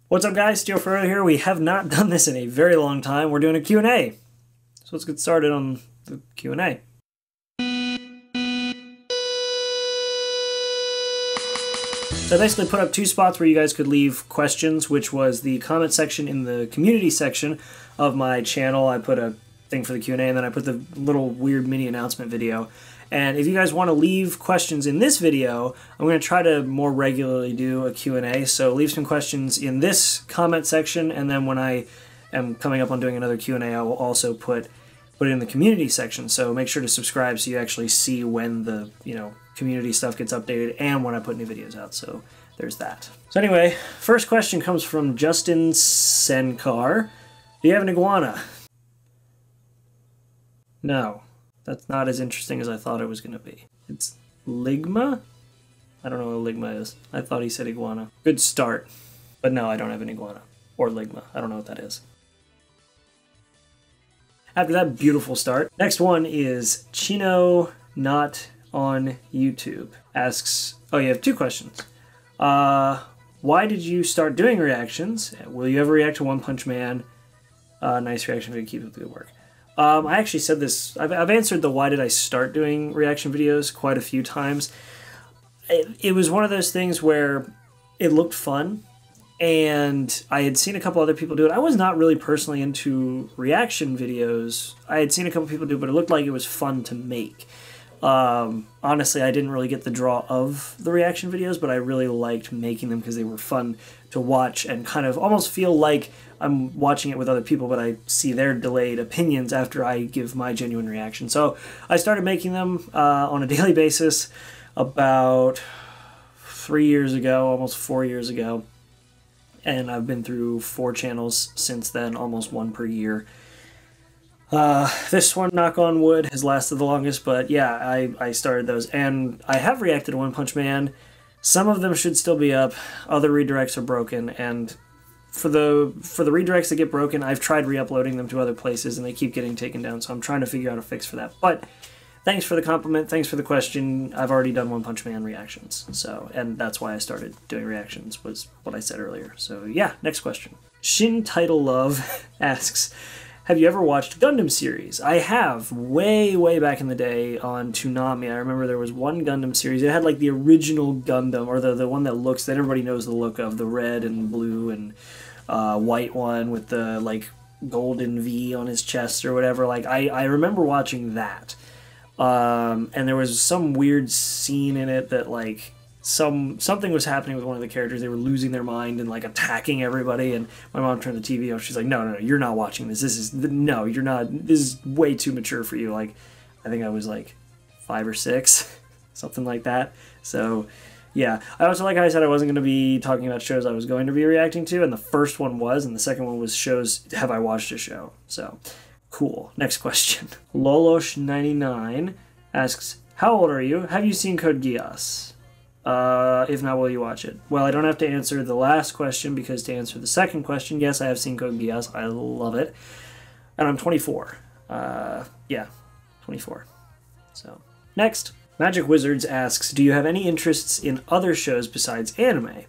What's up guys, Squirtle here. We have not done this in a very long time. We're doing a Q&A. So let's get started on the Q&A. So I basically put up two spots where you guys could leave questions, which was the comment section in the community section of my channel. I put a thing for the Q&A, and then I put the little weird mini announcement video. And if you guys want to leave questions in this video, I'm going to try to more regularly do a Q&A. So leave some questions in this comment section, and then when I am coming up on doing another Q&A, I will also put it in the community section. So make sure to subscribe so you actually see when the community stuff gets updated and when I put new videos out. So there's that. So anyway, first question comes from Justin Senkar. Do you have an iguana? No. That's not as interesting as I thought it was going to be. It's Ligma? I don't know what a Ligma is. I thought he said iguana. Good start. But no, I don't have an iguana. Or Ligma. I don't know what that is. After that beautiful start. Next one is Chino Not on YouTube. Asks, oh, you have two questions. Why did you start doing reactions? Will you ever react to One Punch Man? Nice reaction video. Keep up the good work. I actually said this, I've answered the why did I start doing reaction videos quite a few times. It was one of those things where it looked fun, and I had seen a couple other people do it. I was not really personally into reaction videos. I had seen a couple people do it, but it looked like it was fun to make. Honestly, I didn't really get the draw of the reaction videos, but I really liked making them because they were fun to watch and kind of almost feel like I'm watching it with other people, but I see their delayed opinions after I give my genuine reaction. So I started making them on a daily basis about 3 years ago, almost 4 years ago. And I've been through 4 channels since then, almost one per year. This one, knock on wood, has lasted the longest, but yeah, I started those. And I have reacted to One Punch Man. Some of them should still be up. Other redirects are broken, and for the redirects that get broken, I've tried re-uploading them to other places, and they keep getting taken down, so I'm trying to figure out a fix for that. But thanks for the compliment, thanks for the question. I've already done One Punch Man reactions, so, and that's why I started doing reactions, was what I said earlier. So yeah, next question. Shin Title Love asks, have you ever watched Gundam series? I have, way back in the day on Toonami. I remember there was one Gundam series. It had like the original Gundam, or the one that everybody knows the look of, the red and blue and white one with the like golden V on his chest or whatever. Like I remember watching that. And there was some weird scene in it that like something was happening with one of the characters. They were losing their mind and like attacking everybody, and my mom turned the TV off. She's like, no, you're not watching this. No, you're not. This is way too mature for you. Like, I think I was like 5 or 6, something like that. So yeah, I also, like I said, I wasn't going to be talking about shows I was going to be reacting to, and the first one was, and the second one was shows, have I watched a show? So cool. Next question. Lolosh99 asks, how old are you? Have you seen Code Geass? If not, will you watch it? Well, I don't have to answer the last question, because to answer the second question, yes, I have seen Code Geass. I love it. And I'm 24. Yeah, 24. So, next. Magic Wizards asks, do you have any interests in other shows besides anime?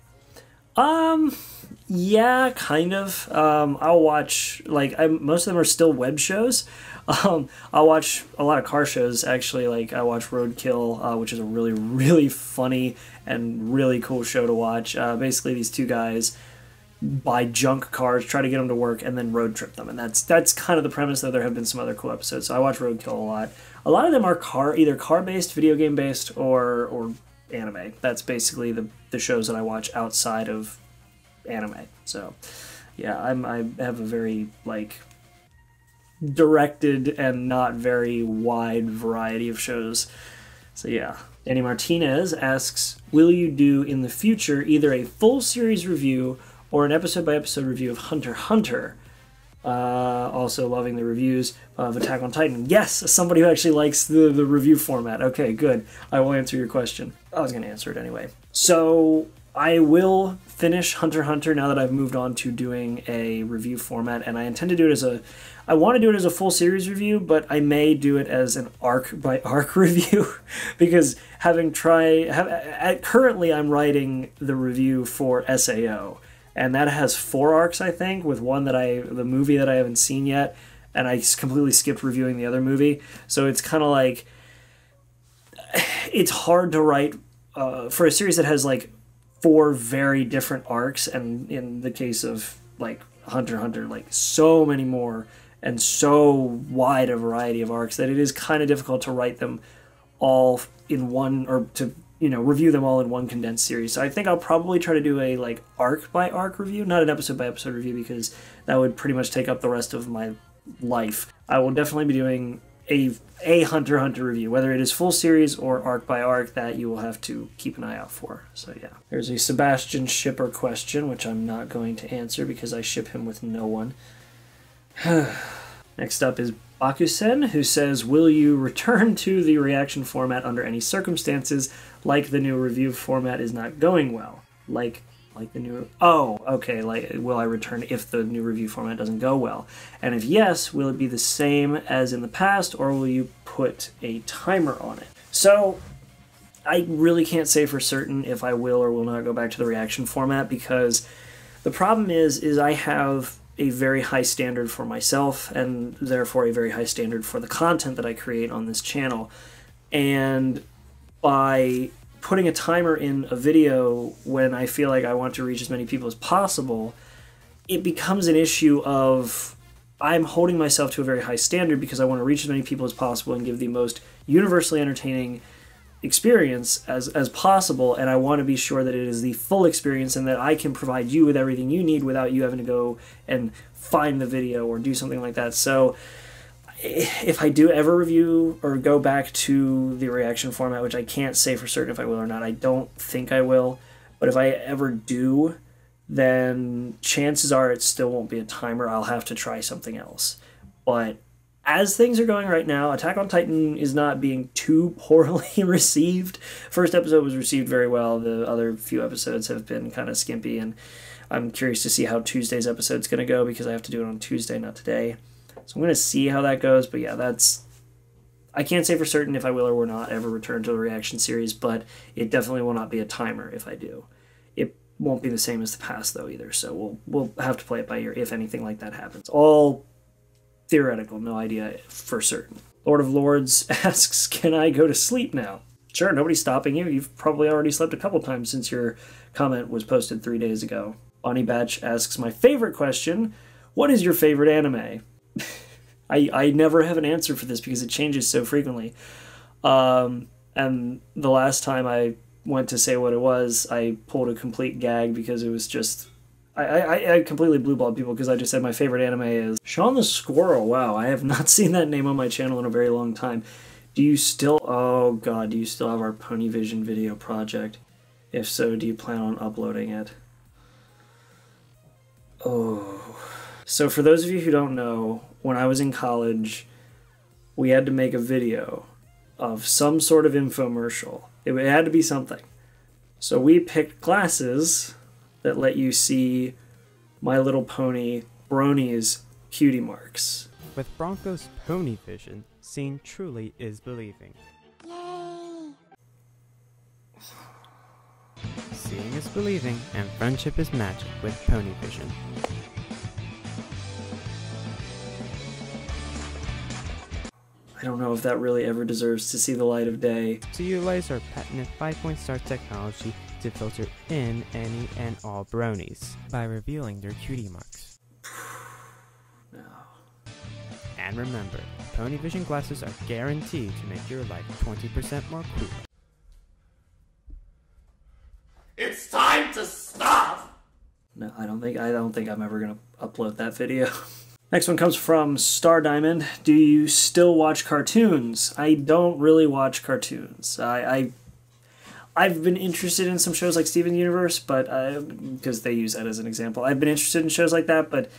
Yeah, kind of. I'll watch, like, most of them are still web shows. I'll watch a lot of car shows, actually. Like, I watch Roadkill, which is a really funny and really cool show to watch. Basically, these two guys buy junk cars, try to get them to work, and then road trip them. And that's kind of the premise, though there have been some other cool episodes. So I watch Roadkill a lot. A lot of them are either car-based, video game-based, or anime. That's basically the shows that I watch outside of anime. So yeah, I have a very like directed and not very wide variety of shows. So yeah. Danny Martinez asks, will you do in the future either a full series review or an episode by episode review of Hunter x Hunter? Also loving the reviews of Attack on Titan. Yes, somebody who actually likes the review format. Okay, good. I will answer your question. I was going to answer it anyway. So I will finish Hunter x Hunter now that I've moved on to doing a review format, and I intend to do it I want to do it as a full series review, but I may do it as an arc by arc review, because currently I'm writing the review for SAO, and that has 4 arcs, I think, with one the movie that I haven't seen yet, and I completely skipped reviewing the other movie. So it's kind of like, it's hard to write for a series that has like 4 very different arcs, and in the case of like Hunter x Hunter, like so many more and so wide a variety of arcs, that it is kind of difficult to write them all in one, or to, you know, review them all in one condensed series. So I think I'll probably try to do a like arc by arc review, not an episode by episode review, because that would pretty much take up the rest of my life. I will definitely be doing a Hunter x Hunter review, whether it is full series or arc by arc, that you will have to keep an eye out for. So yeah. There's a Sebastian shipper question, which I'm not going to answer because I ship him with no one. Next up is Bakusen, who says, will you return to the reaction format under any circumstances, like the new review format is not going well? Like the new... Oh, okay, like, will I return if the new review format doesn't go well? And if yes, will it be the same as in the past, or will you put a timer on it? So, I really can't say for certain if I will or will not go back to the reaction format, because the problem is I have a very high standard for myself, and therefore a very high standard for the content that I create on this channel. And by putting a timer in a video when I feel like I want to reach as many people as possible, it becomes an issue of I'm holding myself to a very high standard because I want to reach as many people as possible and give the most universally entertaining experience as possible, and I want to be sure that it is the full experience and that I can provide you with everything you need without you having to go and find the video or do something like that. So if I do ever review or go back to the reaction format, which I can't say for certain if I will or not, I don't think I will, but if I ever do, then chances are it still won't be a timer. I'll have to try something else. But as things are going right now, Attack on Titan is not being too poorly received. First episode was received very well. The other few episodes have been kind of skimpy, and I'm curious to see how Tuesday's episode's going to go because I have to do it on Tuesday, not today. So I'm going to see how that goes, but yeah, I can't say for certain if I will or will not ever return to the reaction series, but it definitely will not be a timer if I do. It won't be the same as the past, though, either, so we'll have to play it by ear if anything like that happens. All theoretical, no idea for certain. Lord of Lords asks, can I go to sleep now? Sure, nobody's stopping you. You've probably already slept a couple times since your comment was posted 3 days ago. Bonnie Batch asks, my favorite question, what is your favorite anime? I never have an answer for this because it changes so frequently. And the last time I went to say what it was, I pulled a complete gag because it was just... I completely blue-balled people because I just said my favorite anime is Shaun the Squirrel. Wow, I have not seen that name on my channel in a very long time. Do you still... Oh, God, do you still have our Ponyvision video project? If so, do you plan on uploading it? Oh... So for those of you who don't know, when I was in college, we had to make a video of some sort of infomercial. It had to be something. So we picked glasses that let you see My Little Pony Brony's cutie marks. With Bronco's Pony Vision, seeing truly is believing. Yay! Seeing is believing, and friendship is magic with Pony Vision. I don't know if that really ever deserves to see the light of day. To utilize our patented 5-point star technology to filter in any and all bronies by revealing their cutie marks. No. And remember, Pony Vision glasses are guaranteed to make your life 20% more cool. It's time to stop! No, I don't think I'm ever gonna upload that video. Next one comes from Star Diamond. Do you still watch cartoons? I don't really watch cartoons. I've been interested in some shows like Steven Universe, but because they use that as an example. I've been interested in shows like that, but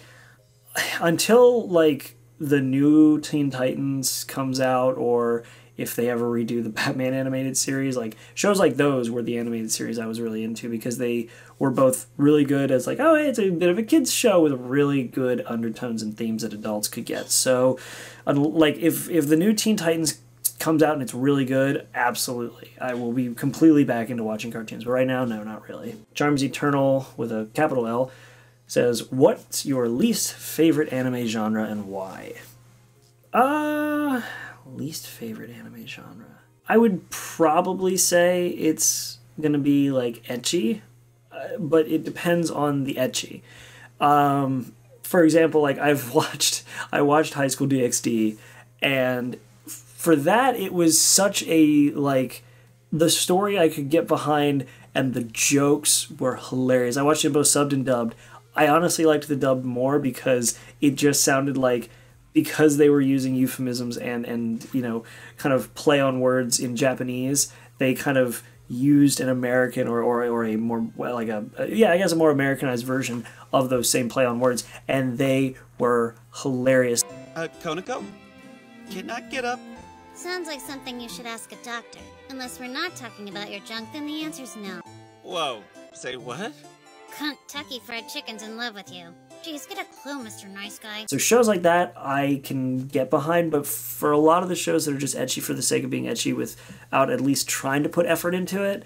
until like the new Teen Titans comes out, or if they ever redo the Batman animated series, like shows like those were the animated series I was really into because they were both really good as like, oh, hey, it's a bit of a kid's show with really good undertones and themes that adults could get. So like if the new Teen Titans comes out and it's really good, absolutely. I will be completely back into watching cartoons. But right now, no, not really. Charms Eternal with a capital L Says, what's your least favorite anime genre and why? Least favorite anime genre. I would probably say it's gonna be like ecchi, but it depends on the ecchi. For example, like I watched High School DxD, and for that it was such a like the story I could get behind, and the jokes were hilarious. I watched it both subbed and dubbed. I honestly liked the dubbed more because it just sounded like, because they were using euphemisms and you know, kind of play on words in Japanese, they kind of used an American or a more, well, like a more Americanized version of those same play on words, and they were hilarious. Konako? Can I get up? Sounds like something you should ask a doctor. Unless we're not talking about your junk, then the answer's no. Whoa, say what? Kentucky Fried Chicken's in love with you. Jeez, get a clue, Mr. Nice Guy. So shows like that I can get behind, but for a lot of the shows that are just ecchi for the sake of being ecchi without at least trying to put effort into it,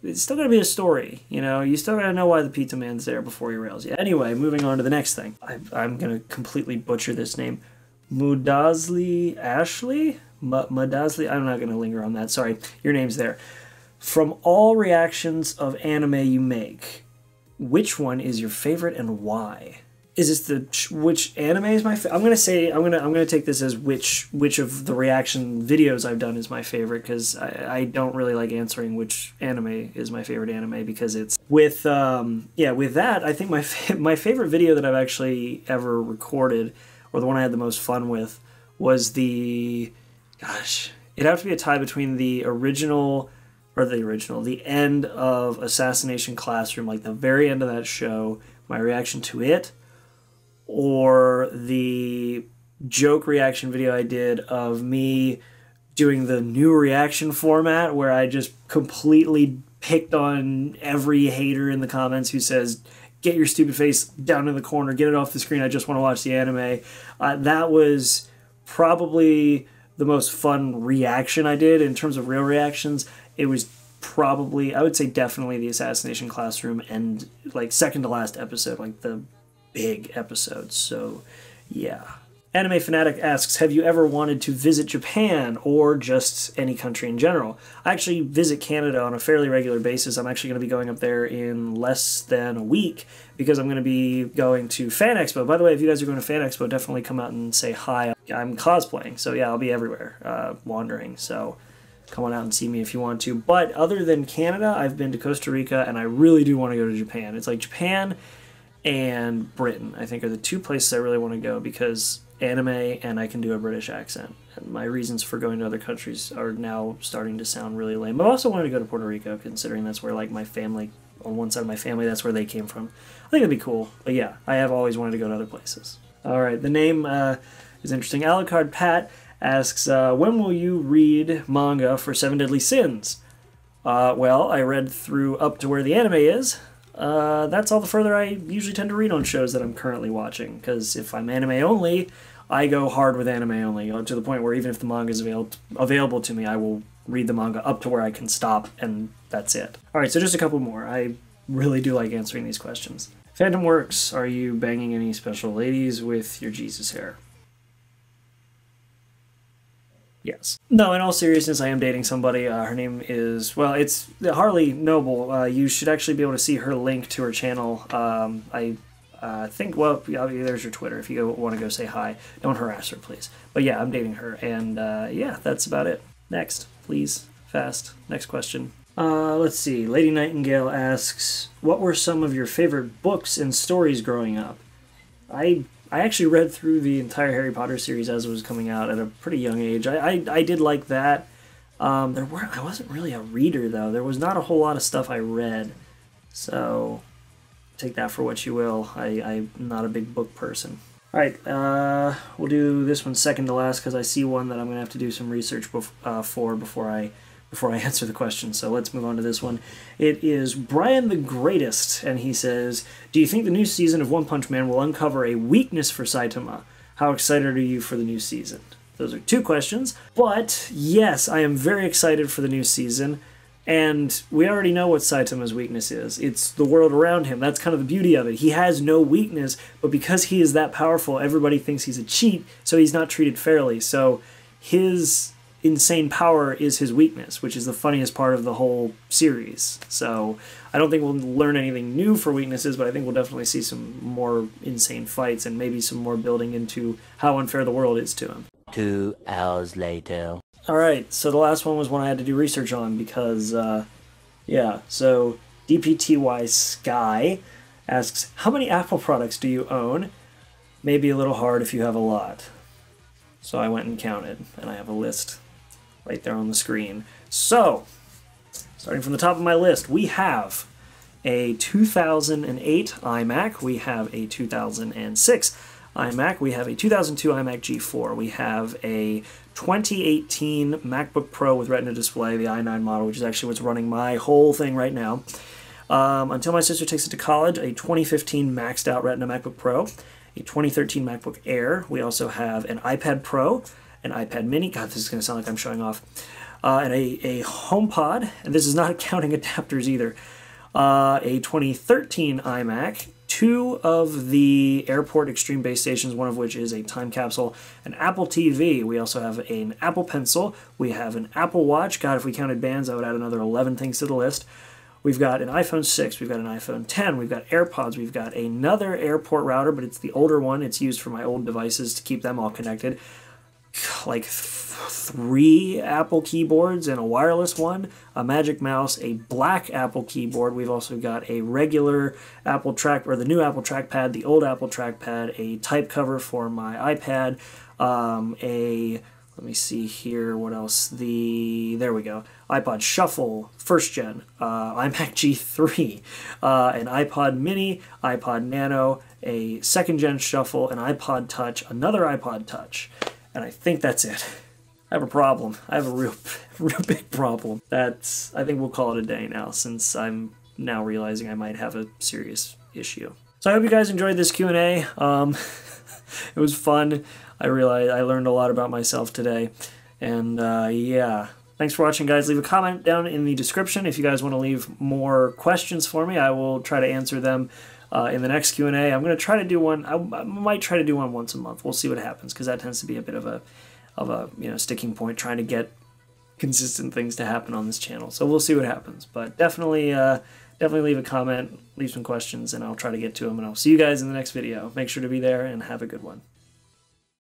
it's still gonna be a story, you know? You still gotta know why the pizza man's there before he rails you. Anyway, moving on to the next thing. I'm gonna completely butcher this name. Mudazli Ashley? Mudazli? I'm not gonna linger on that, sorry. Your name's there. From all reactions of anime you make, which one is your favorite and why? Is this which anime is my favorite? I'm gonna take this as which of the reaction videos I've done is my favorite, because I don't really like answering which anime is my favorite anime, because it's with that I think my favorite video that I've actually ever recorded, or the one I had the most fun with, was it'd have to be a tie between the end of Assassination Classroom, like the very end of that show, my reaction to it, or the joke reaction video I did of me doing the new reaction format, where I just completely picked on every hater in the comments who says, get your stupid face down in the corner, get it off the screen, I just want to watch the anime. That was probably the most fun reaction I did in terms of real reactions. It was probably, I would say definitely the Assassination Classroom, and like second to last episode, like the big episodes. So yeah. Anime Fanatic asks, have you ever wanted to visit Japan or just any country in general? I actually visit Canada on a fairly regular basis. I'm actually going to be going up there in less than a week, because I'm going to be going to Fan Expo. By the way, if you guys are going to Fan Expo, definitely come out and say hi. I'm cosplaying, so yeah, I'll be everywhere wandering, so come on out and see me if you want to. But other than Canada, I've been to Costa Rica, and I really do want to go to Japan. It's like Japan and Britain, I think, are the two places I really want to go, because anime and I can do a British accent. And my reasons for going to other countries are now starting to sound really lame. But I also wanted to go to Puerto Rico, considering that's where like my family, on one side of my family, that's where they came from. I think it'd be cool. But yeah, I have always wanted to go to other places. Alright, the name is interesting. Alucard Pat asks, when will you read manga for Seven Deadly Sins? Well, I read through up to where the anime is. That's all the further I usually tend to read on shows that I'm currently watching, because if I'm anime only, I go hard with anime only, to the point where even if the manga is available to me, I will read the manga up to where I can stop, and that's it. Alright, so just a couple more. I really do like answering these questions. Phantom Works, are you banging any special ladies with your Jesus hair? Yes. No, in all seriousness, I am dating somebody. Her name is, well, it's Harley Noble. You should actually be able to see her link to her channel. I think, well, there's your Twitter if you want to go say hi. Don't harass her, please. But yeah, I'm dating her, and yeah, that's about it. Next, please. Fast. Next question. Let's see. Lady Nightingale asks, what were some of your favorite books and stories growing up? I actually read through the entire Harry Potter series as it was coming out at a pretty young age. I did like that. I wasn't really a reader, though. There was not a whole lot of stuff I read. So take that for what you will. I'm not a big book person. Alright, we'll do this one second to last, because I see one that I'm going to have to do some research before I answer the question, so let's move on to this one. It is Brian the Greatest, and he says, do you think the new season of One Punch Man will uncover a weakness for Saitama? How excited are you for the new season? Those are two questions, but yes, I am very excited for the new season, And we already know what Saitama's weakness is. It's the world around him. That's kind of the beauty of it. He has no weakness, but because he is that powerful, everybody thinks he's a cheat, so he's not treated fairly. So his insane power is his weakness, which is the funniest part of the whole series. So I don't think we'll learn anything new for weaknesses, but I think we'll definitely see some more insane fights and maybe some more building into how unfair the world is to him. 2 hours later. Alright, so the last one was one I had to do research on because, yeah, so DPTY Sky asks, how many Apple products do you own? Maybe a little hard if you have a lot. So I went and counted, and I have a list right there on the screen. So, starting from the top of my list, we have a 2008 iMac, we have a 2006 iMac, we have a 2002 iMac G4, we have a 2018 MacBook Pro with Retina display, the i9 model, which is actually what's running my whole thing right now. Until my sister takes it to college, a 2015 maxed out Retina MacBook Pro, a 2013 MacBook Air. We also have an iPad Pro, an iPad Mini. God, this is going to sound like I'm showing off. And a HomePod, and this is not counting adapters either. A 2013 iMac, 2 of the airport Extreme base stations, one of which is a time capsule, an Apple TV. We also have an Apple Pencil. We have an Apple Watch. God, if we counted bands, I would add another 11 things to the list. We've got an iPhone 6, we've got an iPhone 10, we've got AirPods, we've got another airport router, but it's the older one. It's used for my old devices to keep them all connected. Like 3 Apple keyboards and a wireless one, a Magic Mouse, a black Apple keyboard. We've also got a regular Apple track, or the new Apple trackpad, the old Apple trackpad, a type cover for my iPad, let me see here, what else? There we go. iPod Shuffle, first gen, iMac G3, an iPod Mini, iPod Nano, a second gen Shuffle, an iPod Touch, another iPod Touch, and I think that's it. I have a problem. I have a real big problem. I think we'll call it a day now, since I'm now realizing I might have a serious issue. So I hope you guys enjoyed this Q&A. It was fun. I realized I learned a lot about myself today. And yeah, thanks for watching, guys. Leave a comment down in the description if you guys want to leave more questions for me. I will try to answer them in the next Q&A. I'm going to try to do one. I might try to do one once a month. We'll see what happens, because that tends to be a bit of a sticking point, trying to get consistent things to happen on this channel. So we'll see what happens. But definitely leave a comment, leave some questions, and I'll try to get to them. And I'll see you guys in the next video. Make sure to be there and have a good one.